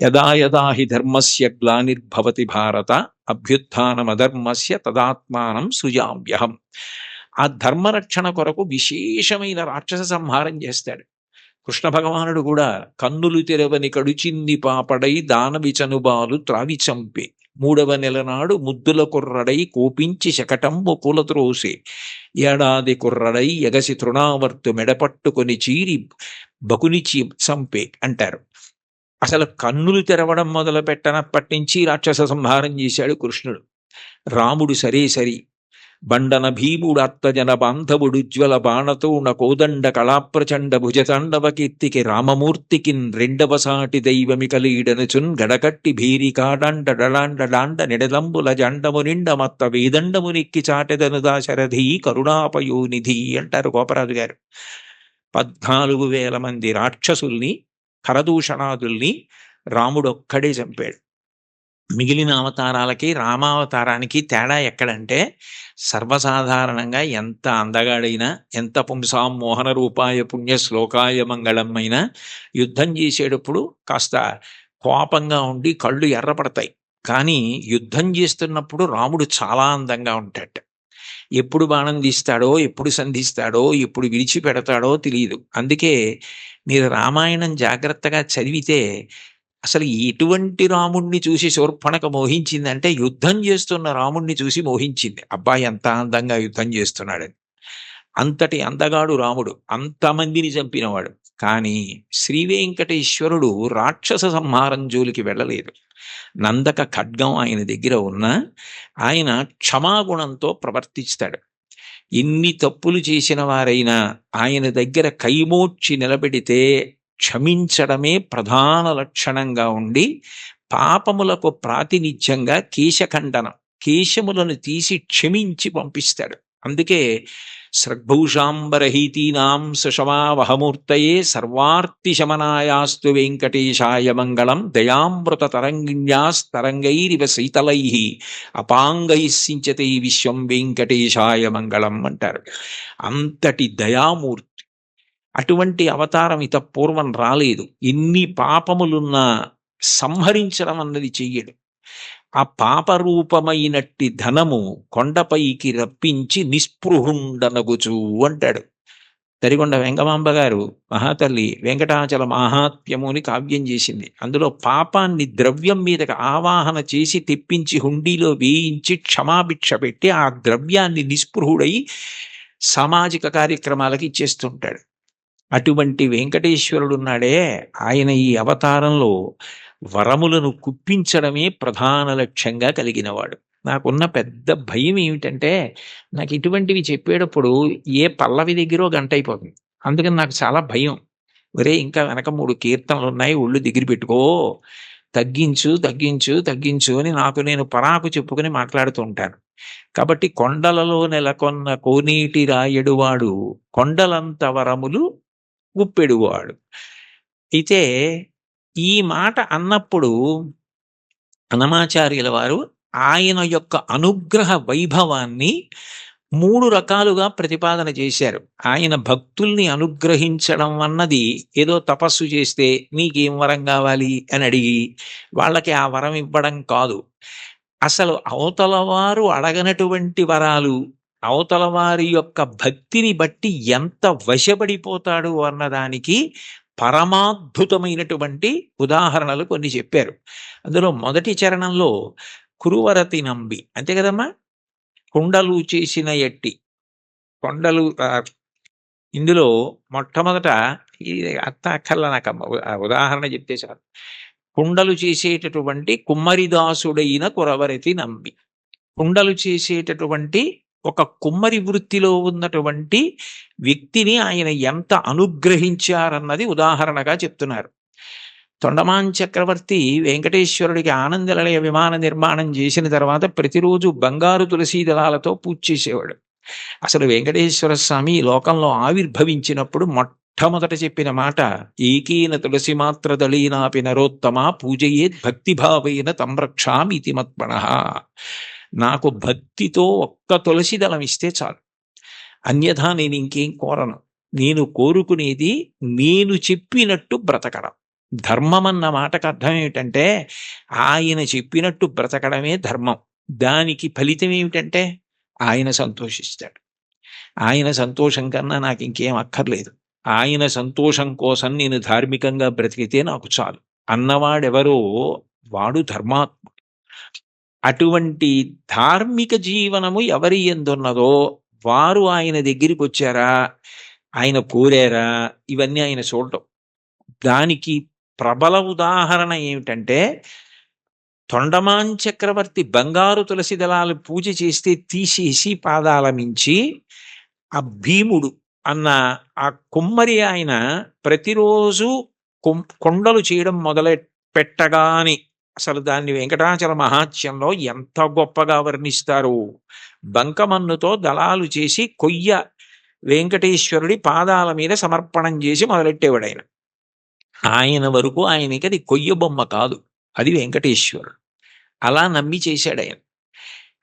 యదా యదా హి ధర్మస్య గ్లానిర్భవతి భారత అభ్యుత్థానమధర్మస్య తదాత్మానం సృజామ్యహం. ఆ ధర్మరక్షణ కొరకు విశేషమైన రాక్షస సంహారం చేస్తాడు కృష్ణ భగవానుడు కూడా. కన్నులు తెరవని కడుచింది పాపడై దానవిచనుబాలు త్రావి చంపే, మూడవ నెల నాడు ముద్దుల కుర్రడై కోపించి శకటంబు కూలత్రోసే, ఏడాది కుర్రడై ఎగసి తృణావర్తు మెడపట్టుకొని చీరి బకునిచి చంపే అంటారు. అసలు కన్నులు తెరవడం మొదలు పెట్టనప్పటి నుంచి రాక్షస సంహారం చేశాడు కృష్ణుడు. రాముడు సరే సరి బండన భీముడు అత్తజన బాంధవుడుజ్వల బాణతోణ కోదండ కళాప్రచండ భుజతాండవ కీర్తికి రామమూర్తికిన్ రెండవ సాటి దైవమికలీడనుచున్ గడకట్టి భీరికాడాండ డడాండ డాండ నిడదంబుల జండము నిండ మత్త వేదండము నెక్కి చాటెదను దాశరథి కరుణాపయోనిధి అంటారు గోపరాజు గారు. 14,000 మంది రాక్షసుల్ని కరదూషణాదుల్ని రాముడొక్కడే చంపాడు. మిగిలిన అవతారాలకి రామావతారానికి తేడా ఎక్కడంటే, సర్వసాధారణంగా ఎంత అందగాడైనా, ఎంత పుంసాం మోహన రూపాయ పుణ్య శ్లోకాయ మంగళం అయినా యుద్ధం చేసేటప్పుడు కాస్త కోపంగా ఉండి కళ్ళు ఎర్రపడతాయి. కానీ యుద్ధం చేస్తున్నప్పుడు రాముడు చాలా అందంగా ఉంటాడు. ఎప్పుడు బాణం తీస్తాడో, ఎప్పుడు సంధిస్తాడో, ఎప్పుడు విడిచిపెడతాడో తెలియదు. అందుకే మీరు రామాయణం జాగ్రత్తగా చదివితే అసలు ఎటువంటి రాముణ్ణి చూసి శూర్పణఖ మోహించిందంటే, యుద్ధం చేస్తున్న రాముణ్ణి చూసి మోహించింది. అబ్బాయి ఎంత అందంగా యుద్ధం చేస్తున్నాడని. అంతటి అందగాడు రాముడు, అంతమందిని చంపినవాడు. కానీ శ్రీ వెంకటేశ్వరుడు రాక్షస సంహారం జోలికి వెళ్ళలేదు. నందక ఖడ్గం ఆయన దగ్గర ఉన్న ఆయన క్షమాగుణంతో ప్రవర్తిస్తాడు. ఎన్ని తప్పులు చేసిన వారైనా ఆయన దగ్గర కైమోడ్చి నిలబెడితే క్షమించడమే ప్రధాన లక్షణంగా ఉండి, పాపములకు ప్రాతినిధ్యంగా కేశఖండనం, కేశములను తీసి క్షమించి పంపిస్తాడు. అందుకే సృగ్భూషాంబరహీతీనాం సుషమావహమూర్తయే సర్వార్తిశమనాయాస్తు వెంకటేశాయ మంగళం దయామృత తరంగిణ్యాస్తరంగైరివ శీతలై అపాంగై సించతే విశ్వం వెంకటేశాయ మంగళం అంటారు. అంతటి దయామూర్తి. అటువంటి అవతారం ఇత పూర్వం రాలేదు. ఎన్ని పాపములున్నా సంహరించడం అన్నది చెయ్యడు. ఆ పాపరూపమైనట్టి ధనము కొండపైకి రప్పించి నిస్పృహుండనగుచు అంటాడు. తరిగొండ వెంగమాంబ గారు మహాతల్లి వెంకటాచల మహాత్మ్యము అని కావ్యం చేసింది. అందులో పాపాన్ని ద్రవ్యం మీదకి ఆవాహన చేసి తెప్పించి హుండీలో వేయించి క్షమాభిక్ష పెట్టి ఆ ద్రవ్యాన్ని నిస్పృహుడై సామాజిక కార్యక్రమాలకి ఇచ్చేస్తుంటాడు. అటువంటి వెంకటేశ్వరుడున్నాడే, ఆయన ఈ అవతారంలో వరములను కుప్పించడమే ప్రధాన లక్ష్యంగా కలిగినవాడు. నాకున్న పెద్ద భయం ఏమిటంటే, నాకు ఇటువంటివి చెప్పేటప్పుడు ఏ పల్లవి దగ్గరో గంట అయిపోతుంది. అందుకని నాకు చాలా భయం. ఒరే, ఇంకా వెనక 3 కీర్తనలు ఉన్నాయి, ఒళ్ళు దగ్గర పెట్టుకో, తగ్గించు తగ్గించు తగ్గించు అని నాకు నేను పరాకు చెప్పుకుని మాట్లాడుతూ ఉంటాను. కాబట్టి కొండలలో నెలకొన్న కోనేటి రాయడువాడు కొండలంత వరములు గుప్పెడువాడు. అయితే ఈ మాట అన్నప్పుడు అన్నమాచార్యుల వారు ఆయన యొక్క అనుగ్రహ వైభవాన్ని 3 రకాలుగా ప్రతిపాదన చేశారు. ఆయన భక్తుల్ని అనుగ్రహించడం అన్నది ఏదో తపస్సు చేస్తే నీకేం వరం కావాలి అని అడిగి వాళ్ళకి ఆ వరం ఇవ్వడం కాదు. అసలు అవతల వారు అడగనటువంటి వరాలు, అవతల వారి యొక్క భక్తిని బట్టి ఎంత వశపడిపోతాడు అన్నదానికి పరమాద్భుతమైనటువంటి ఉదాహరణలు కొన్ని చెప్పారు. అందులో మొదటి చరణంలో కురువరతి నంబి, అంతే కదమ్మా, కుండలు చేసిన ఎట్టి కొండలు. ఇందులో మొట్టమొదట ఈ అత్త అక్కర్ల నాకమ్మ ఉదాహరణ చెప్తే చాలు. కుండలు చేసేటటువంటి కుమ్మరిదాసుడైన కురవరతి నంబి, కుండలు చేసేటటువంటి ఒక కుమ్మరి వృత్తిలో ఉన్నటువంటి వ్యక్తిని ఆయన ఎంత అనుగ్రహించారన్నది ఉదాహరణగా చెప్తున్నారు. తొండమాన్ చక్రవర్తి వెంకటేశ్వరుడికి ఆనందనిలయ విమాన నిర్మాణం చేసిన తర్వాత ప్రతిరోజు బంగారు తులసీ దళాలతో పూజ చేసేవాడు. అసలు వెంకటేశ్వర స్వామి లోకంలో ఆవిర్భవించినప్పుడు మొట్టమొదట చెప్పిన మాట, ఏకీన తులసి మాత్ర దళీనాపి నరోత్తమ పూజయేత్ భక్తిభావేన తంరక్షామితి మత్పణః. నాకు భక్తితో ఒక్క తులసి దళం ఇస్తే చాలు, అన్యథా నేను ఇంకేం కోరను. నేను కోరుకునేది నేను చెప్పినట్టు బ్రతకడం, ధర్మం అన్న మాటకు అర్థం ఏమిటంటే ఆయన చెప్పినట్టు బ్రతకడమే ధర్మం. దానికి ఫలితం ఏమిటంటే ఆయన సంతోషిస్తాడు. ఆయన సంతోషం కన్నా నాకు ఇంకేం అక్కర్లేదు. ఆయన సంతోషం కోసం నేను ధార్మికంగా బ్రతికితే నాకు చాలు అన్నవాడెవరో వాడు ధర్మాత్ముడు. అటువంటి ధార్మిక జీవనము ఎవరి యందున్నదో వారు ఆయన దగ్గరికి వచ్చారా, ఆయన కోరారా, ఇవన్నీ ఆయన చూడటం. దానికి ప్రబల ఉదాహరణ ఏమిటంటే తొండమాన్ చక్రవర్తి బంగారు తులసి దళాలు పూజ చేస్తే తీసేసి పాదాల మించి ఆ భీముడు అన్న ఆ కుమ్మరి ఆయన ప్రతిరోజు కొండలు చేయడం పెట్టగాని అసలు దాన్ని వెంకటాచల మహాత్యంలో ఎంత గొప్పగా వర్ణిస్తారు. బంకమన్నుతో దళాలు చేసి కొయ్య వెంకటేశ్వరుడి పాదాల మీద సమర్పణం చేసి మొదలెట్టేవాడు ఆయన. ఆయన వరకు ఆయనకి అది కొయ్య బొమ్మ కాదు, అది వెంకటేశ్వరుడు. అలా నమ్మి చేశాడు ఆయన.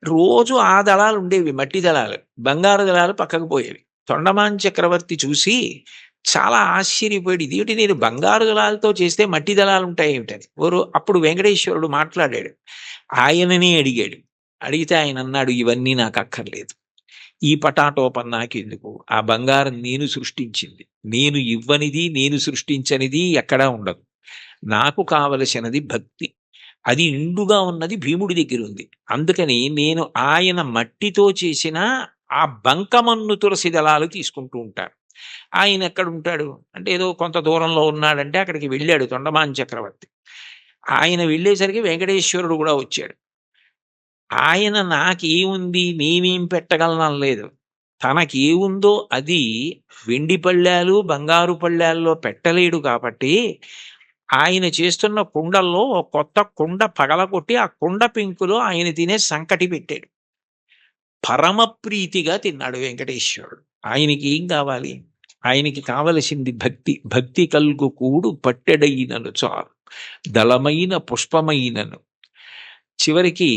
రోజు ఆ దళాలు ఉండేవి, మట్టి దళాలు. బంగారు దళాలు పక్కకు పోయేవి. తొండమాన్ చక్రవర్తి చూసి చాలా ఆశ్చర్యపోయాడు. ఇదేమిటి, నేను బంగారు దళాలతో చేస్తే మట్టి దళాలు ఉంటాయి ఏమిటని. అప్పుడు వెంకటేశ్వరుడు మాట్లాడాడు. ఆయననే అడిగాడు. అడిగితే ఆయన అన్నాడు, ఇవన్నీ నాకు అక్కర్లేదు. ఈ పటాటోపం నాకెందుకు? ఆ బంగారం నేను సృష్టించింది. నేను ఇవ్వనిది, నేను సృష్టించనిది ఎక్కడా ఉండదు. నాకు కావలసినది భక్తి. అది నిండుగా ఉన్నది భీముడి దగ్గర ఉంది. అందుకని నేను ఆయన మట్టితో చేసిన ఆ బంకమన్ను తులసి దళాలు తీసుకుంటూ ఉంటాను. ఆయన ఎక్కడ ఉంటాడు అంటే ఏదో కొంత దూరంలో ఉన్నాడంటే అక్కడికి వెళ్ళాడు తొండమాన్ చక్రవర్తి. ఆయన వెళ్ళేసరికి వెంకటేశ్వరుడు కూడా వచ్చాడు. ఆయన నాకేముంది, నేనేం పెట్టగలను లేదు. తనకేముందో అది వెండి పళ్ళాలు బంగారు పళ్ళాల్లో పెట్టలేడు. కాబట్టి ఆయన చేస్తున్న కుండల్లో కొత్త కుండ పగలగొట్టి ఆ కుండ పెంకులో ఆయన తినే సంకటి పెట్టాడు. పరమ ప్రీతిగా తిన్నాడు వెంకటేశ్వరుడు. ఆయనకి ఏం కావాలి? ఆయనకి కావలసింది భక్తి. భక్తి కల్గు కూడు పట్టెడైనను చాలు, దళమైన పుష్పమైనను. చివరికి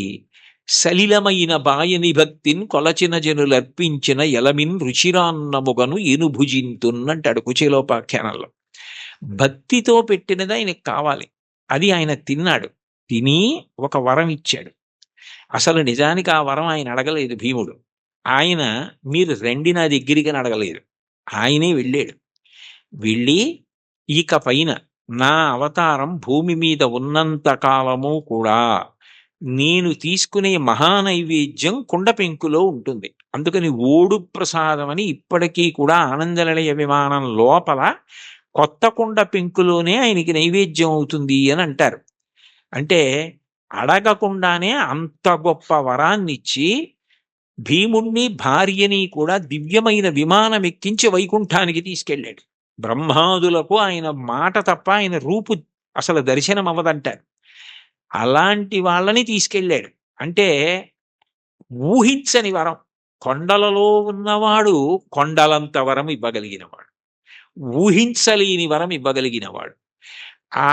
సలిలమైన బాయని భక్తిన్ కొలచిన జనులర్పించిన ఎలమిన్ రుచిరాన్నముగను ఏనుభుజింతున్నంటాడు కుచేలోపాఖ్యానంలో. భక్తితో పెట్టినది ఆయనకు కావాలి. అది ఆయన తిన్నాడు. తిని ఒక వరం ఇచ్చాడు. అసలు నిజానికి ఆ వరం ఆయన అడగలేదు భీముడు. ఆయన మీరు రండి నా దగ్గరికి అని అడగలేదు. ఆయనే వెళ్ళాడు. వెళ్ళి ఇక పైన నా అవతారం భూమి మీద ఉన్నంత కాలము కూడా నేను తీసుకునే మహానైవేద్యం కుండ పెంకులో ఉంటుంది. అందుకని ఓడు ప్రసాదం అని ఇప్పటికీ కూడా ఆనందనిలయ విమానం లోపల కొత్త కుండ పెంకులోనే ఆయనకి నైవేద్యం అవుతుంది అని అంటారు. అంటే అడగకుండానే అంత గొప్ప వరాన్నిచ్చి భీముణ్ణి భార్యని కూడా దివ్యమైన విమానం ఎక్కించి వైకుంఠానికి తీసుకెళ్ళాడు. బ్రహ్మాదులకు ఆయన మాట తప్ప ఆయన రూపు అసలు దర్శనం అవ్వదంటారు. అలాంటి వాళ్ళని తీసుకెళ్ళాడు. అంటే ఊహించని వరం. కొండలలో ఉన్నవాడు కొండలంత వరం ఇవ్వగలిగినవాడు, ఊహించలేని వరం ఇవ్వగలిగినవాడు.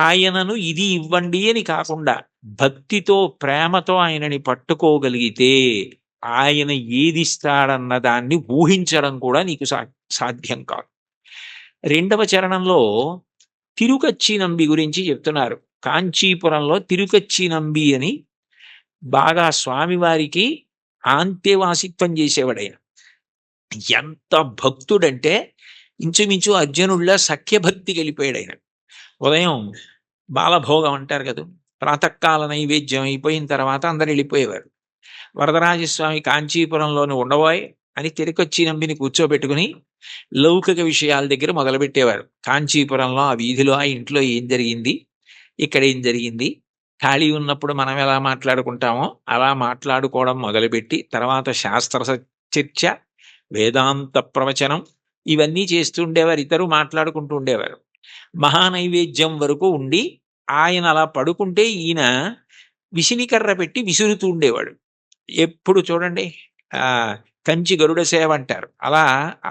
ఆయనను ఇది ఇవ్వండి అని కాకుండా భక్తితో ప్రేమతో ఆయనని పట్టుకోగలిగితే ఆయన ఏదిస్తాడన్న దాన్ని ఊహించడం కూడా నీకు సాధ్యం కాదు. రెండవ చరణంలో తిరుకచ్చి నంబి గురించి చెప్తున్నారు. కాంచీపురంలో తిరుకచ్చి నంబి అని బాగా స్వామివారికి ఆంత్యవాసిత్వం చేసేవాడైన. ఎంత భక్తుడంటే ఇంచుమించు అర్జునుడిలా సఖ్యభక్తి వెళ్ళిపోయాడు ఆయన. ఉదయం బాలభోగం అంటారు కదా, ప్రాతకాల నైవేద్యం అయిపోయిన తర్వాత అందరు వెళ్ళిపోయేవారు. వరదరాజస్వామి కాంచీపురంలోని ఉండబోయ్ అని తిరుకొచ్చి నంబిని కూర్చోబెట్టుకుని లౌకిక విషయాల దగ్గర మొదలుపెట్టేవారు. కాంచీపురంలో ఆ వీధిలో ఆ ఇంట్లో ఏం జరిగింది, ఇక్కడ ఏం జరిగింది, ఖాళీ ఉన్నప్పుడు మనం ఎలా మాట్లాడుకుంటామో అలా మాట్లాడుకోవడం మొదలుపెట్టి తర్వాత శాస్త్ర చర్చ, వేదాంత ప్రవచనం ఇవన్నీ చేస్తూ ఉండేవారు. ఇతరు మాట్లాడుకుంటూ ఉండేవారు. మహానైవేద్యం వరకు ఉండి ఆయన అలా పడుకుంటే ఈయన విసినికర్ర పెట్టి విసురుతూ ఉండేవాడు. ఎప్పుడు చూడండి కంచి గరుడ సేవ అంటారు, అలా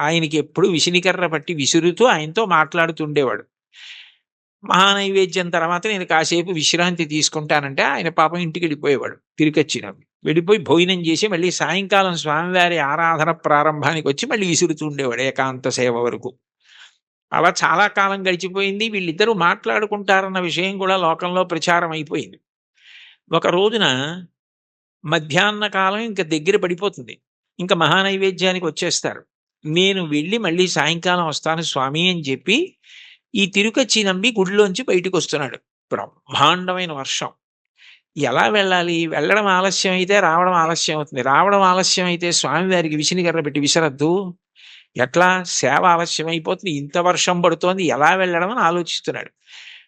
ఆయనకి ఎప్పుడు విసినికర్ర పట్టి విసురుతూ ఆయనతో మాట్లాడుతుండేవాడు. మహానైవేద్యం తర్వాత నేను కాసేపు విశ్రాంతి తీసుకుంటానంటే ఆయన పాపం ఇంటికి వెళ్ళిపోయేవాడు. తిరిగొచ్చినప్పుడు వెళ్ళిపోయి భోజనం చేసి మళ్ళీ సాయంకాలం స్వామివారి ఆరాధన ప్రారంభానికి వచ్చి మళ్ళీ విసురుతూ ఉండేవాడు ఏకాంత సేవ వరకు. అలా చాలా కాలం గడిచిపోయింది. వీళ్ళిద్దరూ మాట్లాడుకుంటారన్న విషయం కూడా లోకంలో ప్రచారం అయిపోయింది. ఒక రోజున మధ్యాహ్న కాలం ఇంక దగ్గర పడిపోతుంది. ఇంక మహానైవేద్యానికి వచ్చేస్తారు. నేను వెళ్ళి మళ్ళీ సాయంకాలం వస్తాను స్వామి అని చెప్పి, ఈ తిరుకచ్చి నంబి గుడిలోంచి బయటికొస్తున్నాడు. బ్రహ్మాండమైన వర్షం. ఎలా వెళ్ళాలి? వెళ్ళడం ఆలస్యం అయితే రావడం ఆలస్యం అవుతుంది. రావడం ఆలస్యం అయితే స్వామివారికి విసినిగర్ర పెట్టి విసరద్దు. ఎట్లా? సేవ ఆలస్యం అయిపోతుంది. ఇంత వర్షం పడుతోంది. ఎలా వెళ్ళడం అని ఆలోచిస్తున్నాడు.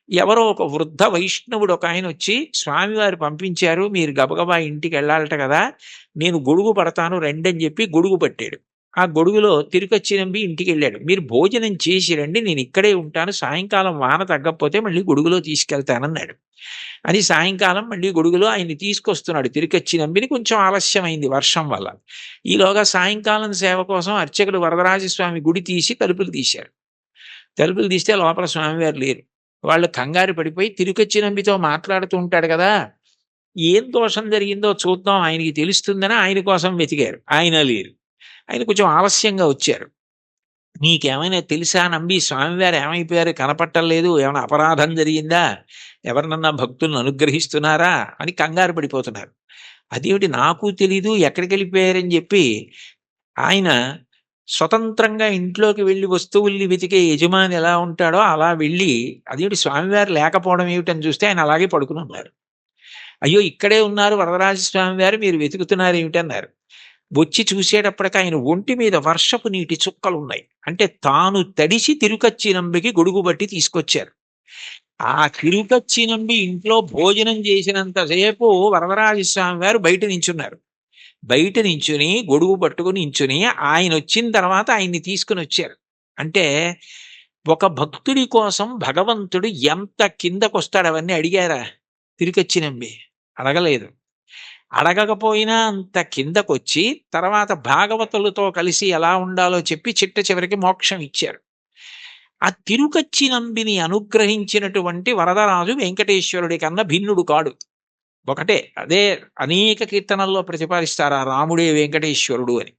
ఎవరో ఒక వృద్ధ వైష్ణవుడు ఒకాయన వచ్చి, "స్వామివారు పంపించారు. మీరు గబగబా ఇంటికెళ్ళాలట కదా! నేను గొడుగు పడతాను రండని" చెప్పి గొడుగు పట్టాడు. ఆ గొడుగులో తిరుకచ్చి నంబి ఇంటికెళ్ళాడు. "మీరు భోజనం చేసి రండి. నేను ఇక్కడే ఉంటాను. సాయంకాలం వాన తగ్గకపోతే మళ్ళీ గొడుగులో తీసుకెళ్తానన్నాడు." అని సాయంకాలం మళ్ళీ గొడుగులో ఆయన్ని తీసుకొస్తున్నాడు. తిరుకచ్చి నంబిని కొంచెం ఆలస్యమైంది వర్షం వల్ల. ఈలోగా సాయంకాలం సేవ కోసం అర్చకులు వరదరాజస్వామి గుడి తీసి తలుపులు తీశారు. తలుపులు తీస్తే లోపల స్వామివారు లేరు. వాళ్ళు కంగారు పడిపోయి తిరుకచ్చి నంబితో మాట్లాడుతూ ఉంటాడు కదా! ఏం దోషం జరిగిందో చూద్దాం ఆయనకి తెలుస్తుందని ఆయన కోసం వెతికారు. ఆయన లేరు. ఆయన కొంచెం ఆలస్యంగా వచ్చారు. "నీకేమైనా తెలుసా నంబి? స్వామివారు ఏమైపోయారు? కనపట్టలేదు. ఏమైనా అపరాధం జరిగిందా? ఎవరినన్నా భక్తులను అనుగ్రహిస్తున్నారా?" అని కంగారు పడిపోతున్నారు. "అదేమిటి నాకు తెలీదు. ఎక్కడికెళ్ళిపోయారని" చెప్పి ఆయన స్వతంత్రంగా ఇంట్లోకి వెళ్లి వస్తువుల్ని వెతికే యజమాని ఎలా ఉంటాడో అలా వెళ్ళి, అదేమిటి స్వామివారు లేకపోవడం ఏమిటని చూస్తే ఆయన అలాగే పడుకుని ఉన్నారు. "అయ్యో! ఇక్కడే ఉన్నారు వరదరాజ స్వామివారు, మీరు వెతుకుతున్నారు ఏమిటన్నారు." వచ్చి చూసేటప్పటికి ఆయన ఒంటి మీద వర్షపు నీటి చుక్కలున్నాయి. అంటే తాను తడిసి తిరుకచ్చినంబికి గొడుగు బట్టి తీసుకొచ్చారు. ఆ తిరుకచ్చినంబి ఇంట్లో భోజనం చేసినంత సేపు వరదరాజస్వామి వారు బయట నించున్నారు. బయట నించుని గొడుగు పట్టుకుని నించుని ఆయనొచ్చిన తర్వాత ఆయన్ని తీసుకుని వచ్చారు. అంటే ఒక భక్తుడి కోసం భగవంతుడు ఎంత కిందకొస్తాడు అవన్నీ అడిగారా? తిరుకచ్చినంబి అడగలేదు. అడగకపోయినా అంత కిందకొచ్చి తర్వాత భాగవతులతో కలిసి ఎలా ఉండాలో చెప్పి చిట్ట చివరికి మోక్షం ఇచ్చారు. ఆ తిరుకచ్చి నంబిని అనుగ్రహించినటువంటి వరదరాజు వెంకటేశ్వరుడి కన్నా భిన్నుడు కాడు. ఒకటే. అదే అనేక కీర్తనల్లో ప్రతిపాదిస్తారు ఆ రాముడే వెంకటేశ్వరుడు అని.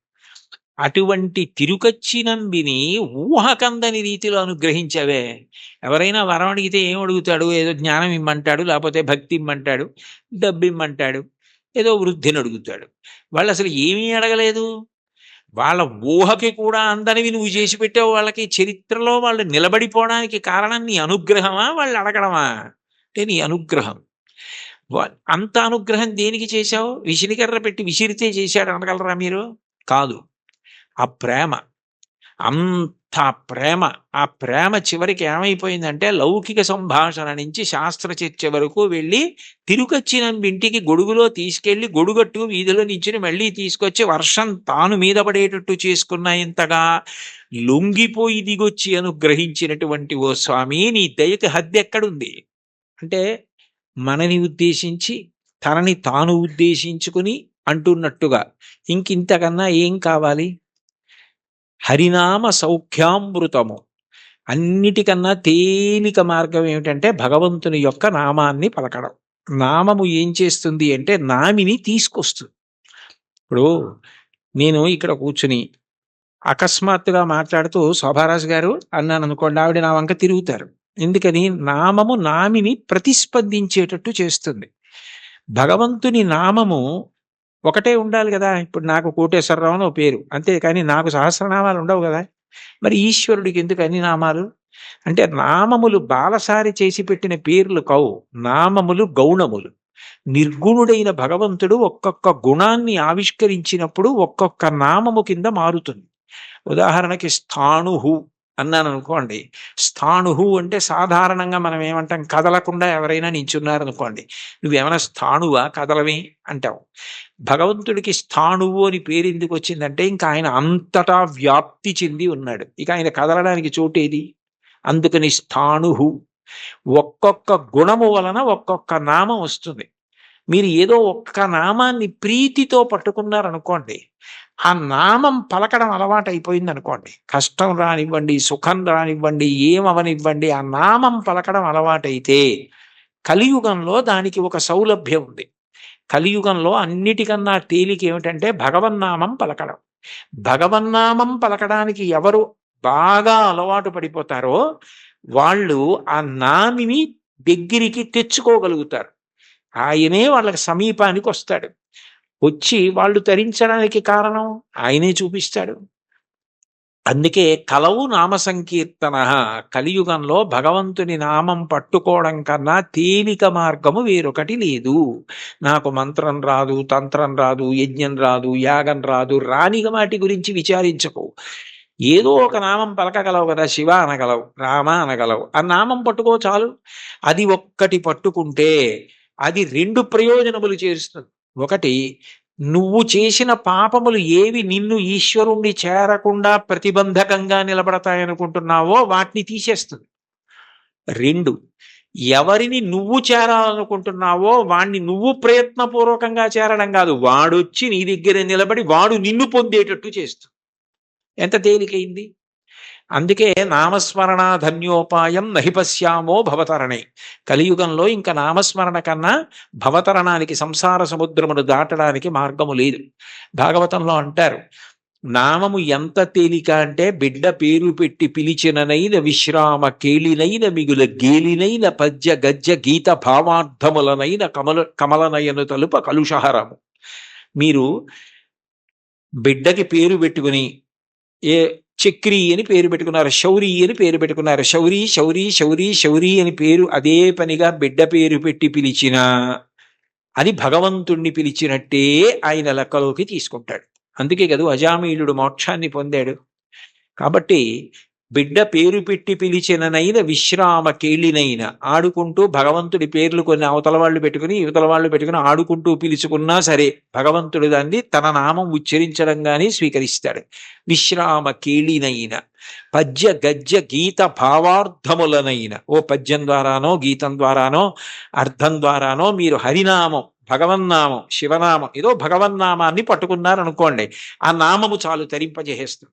అటువంటి తిరుకచ్చి నంబిని ఊహకందని రీతిలో అనుగ్రహించవే. ఎవరైనా వరం అడిగితే ఏం అడుగుతాడు? ఏదో జ్ఞానం ఇమ్మంటాడు, లేకపోతే భక్తి ఇమ్మంటాడు, డబ్బు ఇమ్మంటాడు, ఏదో వృద్ధిని అడుగుతాడు. వాళ్ళు అసలు ఏమీ అడగలేదు. వాళ్ళ ఊహకి కూడా అందనివి నువ్వు చేసి పెట్టావు. వాళ్ళకి చరిత్రలో వాళ్ళు నిలబడిపోవడానికి కారణం నీ అనుగ్రహమా? వాళ్ళు అడగడమా? అంటే నీ అనుగ్రహం. అంత అనుగ్రహం దేనికి చేశావు? విసిరికర్ర పెట్టి విసిరితే చేశాడు అనగలరా మీరు? కాదు. ఆ ప్రేమ. అంత ప్రేమ. ఆ ప్రేమ చివరికి ఏమైపోయిందంటే లౌకిక సంభాషణ నుంచి శాస్త్ర చర్చ వరకు వెళ్ళి తిరుకచ్చినంబి ఇంటికి గొడుగులో తీసుకెళ్లి గొడుగట్టు వీధిలో నించుని మళ్ళీ తీసుకొచ్చి వర్షం తాను మీద పడేటట్టు చేసుకున్న ఇంతగా లొంగిపోయి దిగొచ్చి అనుగ్రహించినటువంటి ఓ స్వామి, నీ దయకి హద్దెక్కడుంది? అంటే మనని ఉద్దేశించి తనని తాను ఉద్దేశించుకుని అంటున్నట్టుగా ఇంకింతకన్నా ఏం కావాలి? హరినామ సౌఖ్యామృతము. అన్నిటికన్నా తేలిక మార్గం ఏమిటంటే భగవంతుని యొక్క నామాన్ని పలకడం. నామము ఏం చేస్తుంది అంటే నామిని తీసుకొస్తుంది. ఇప్పుడు నేను ఇక్కడ కూర్చుని అకస్మాత్తుగా మాట్లాడుతూ శోభారాజు గారు అన్నాను అనుకోండి, ఆవిడ నా వంక తిరుగుతారు. ఎందుకని? నామము నామిని ప్రతిస్పందించేటట్టు చేస్తుంది. భగవంతుని నామము ఒకటే ఉండాలి కదా! ఇప్పుడు నాకు కోటేశ్వరరావు అని ఓ పేరు. అంతేకాని నాకు సహస్రనామాలు ఉండవు కదా! మరి ఈశ్వరుడికి ఎందుకు అన్ని నామాలు? అంటే నామములు బాలసారి చేసి పెట్టిన పేర్లు కావు. నామములు గౌణములు. నిర్గుణుడైన భగవంతుడు ఒక్కొక్క గుణాన్ని ఆవిష్కరించినప్పుడు ఒక్కొక్క నామము కింద మారుతుంది. ఉదాహరణకి స్థాణుహు అన్నాననుకోండి. స్థాణుహు అంటే సాధారణంగా మనం ఏమంటాం? కదలకుండా ఎవరైనా నించున్నారనుకోండి. "నువ్వేమైనా స్థాణువా? కదలవి" అంటాం. భగవంతుడికి స్థాణువు అని పేరెందుకు వచ్చిందంటే ఇంకా ఆయన అంతటా వ్యాప్తి చెంది ఉన్నాడు. ఇక ఆయన కదలడానికి చోటేది? అందుకని స్థాణుహు. ఒక్కొక్క గుణము వలన ఒక్కొక్క నామం వస్తుంది. మీరు ఏదో ఒక్క నామాన్ని ప్రీతితో పట్టుకున్నారనుకోండి, ఆ నామం పలకడం అలవాటైపోయిందనుకోండి, కష్టం రానివ్వండి, సుఖం రానివ్వండి, ఏమవనివ్వండి, ఆ నామం పలకడం అలవాటైతే కలియుగంలో దానికి ఒక సౌలభ్యం ఉంది. కలియుగంలో అన్నిటికన్నా తేలిక ఏమిటంటే భగవన్నామం పలకడం. భగవన్నామం పలకడానికి ఎవరు బాగా అలవాటు పడిపోతారో వాళ్ళు ఆ నామిని దగ్గరికి తెచ్చుకోగలుగుతారు. ఆయనే వాళ్ళకి సమీపానికి వస్తాడు. వచ్చి వాళ్ళు తరించడానికి కారణం ఆయనే చూపిస్తాడు. అందుకే కలవు నామ సంకీర్తన. కలియుగంలో భగవంతుని నామం పట్టుకోవడం కన్నా తేలిక మార్గము వేరొకటి లేదు. నాకు మంత్రం రాదు, తంత్రం రాదు, యజ్ఞం రాదు, యాగం రాదు, రాని వాటి గురించి విచారించకు. ఏదో ఒక నామం పలకగలవు కదా, శివ అనగలవు, రామ అనగలవు, ఆ నామం పట్టుకో చాలు. అది ఒక్కటి పట్టుకుంటే అది రెండు ప్రయోజనములు చేస్తుంది. ఒకటి, నువ్వు చేసిన పాపములు ఏవి నిన్ను ఈశ్వరుణ్ణి చేరకుండా ప్రతిబంధకంగా నిలబడతాయనుకుంటున్నావో వాటిని తీసేస్తుంది. రెండు, ఎవరిని నువ్వు చేరాలనుకుంటున్నావో వాణ్ణి నువ్వు ప్రయత్నపూర్వకంగా చేరడం కాదు, వాడొచ్చి నీ దగ్గర నిలబడి వాడు నిన్ను పొందేటట్టు చేస్తుంది. ఎంత తేలికైంది. అందుకే నామస్మరణ ధన్యోపాయం నహి పశ్యామో భవతరణే. కలియుగంలో ఇంకా నామస్మరణ కన్నా భవతరణానికి, సంసార సముద్రమును దాటడానికి మార్గము లేదు. భాగవతంలో అంటారు, నామము ఎంత తేలిక అంటే బిడ్డ పేరు పెట్టి పిలిచిననైన విశ్రామ కేళినైన మిగుల గేలినైన పద్య గజ్జ గీత భావార్థములనైన కమలనయను తలుప కలుషహరము. మీరు బిడ్డకి పేరు పెట్టుకుని ఏ చక్రి అని పేరు పెట్టుకున్నారు, శౌరి అని పేరు పెట్టుకున్నారు, శౌరి శౌరి శౌరి శౌరి అని పేరు అదే పనిగా బిడ్డ పేరు పెట్టి పిలిచినా అది భగవంతుణ్ణి పిలిచినట్టే ఆయన లెక్కలోకి తీసుకుంటాడు. అందుకే కదా అజామీలుడు మోక్షాన్ని పొందాడు. కాబట్టి బిడ్డ పేరు పెట్టి పిలిచిననైన విశ్రామ కేళినైన, ఆడుకుంటూ భగవంతుడి పేర్లు కొన్ని అవతల వాళ్ళు పెట్టుకుని యువతల వాళ్ళు పెట్టుకుని ఆడుకుంటూ పిలుచుకున్నా సరే భగవంతుడు దాన్ని తన నామం ఉచ్చరించడం గానీ స్వీకరిస్తాడు. విశ్రామ కేళినైన పద్య గజ్జ గీత భావార్థములనైన, ఓ పద్యం ద్వారానో గీతం ద్వారానో అర్థం ద్వారానో మీరు హరినామం, భగవన్నామం, శివనామం, ఏదో భగవన్నామాన్ని పట్టుకున్నారనుకోండి, ఆ నామము చాలు తరింపజేస్తుంది.